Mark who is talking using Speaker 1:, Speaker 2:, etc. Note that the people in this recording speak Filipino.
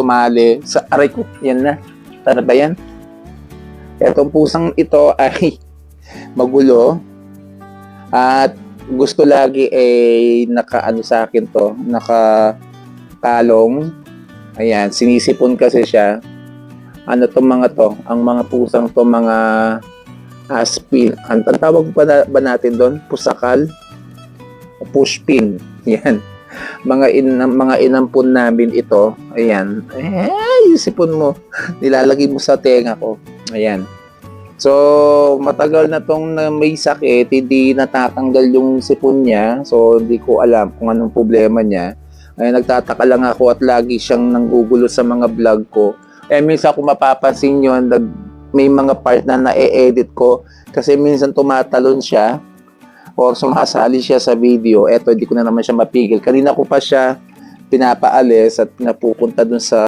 Speaker 1: tumali sa aray ko. Yan na. Tara ba yan? Etong pusang ito ay magulo at gusto lagi nakaano sa akin to, nakakalong. Ayan, sinisipon kasi siya. Ano to mga to? Ang mga pusang to mga aspin. Ang tawag ba natin doon? Pusakal? Pushpin. Yan. Mga inampun namin ito. Ayan. Yung sipon mo. Nilalagay mo sa tenga ko. Ayan. So, matagal na tong may sakit, hindi natatanggal yung sipon niya. So, hindi ko alam kung anong problema niya. Ay, nagtataka lang ako at lagi siyang nanggugulo sa mga vlog ko. Minsan kung mapapansin yun, may mga part na na-edit ko kasi minsan tumatalon siya or sumasali siya sa video. Eto, hindi ko na naman siya mapigil. Kanina ko pa siya pinapaalis at napupunta dun sa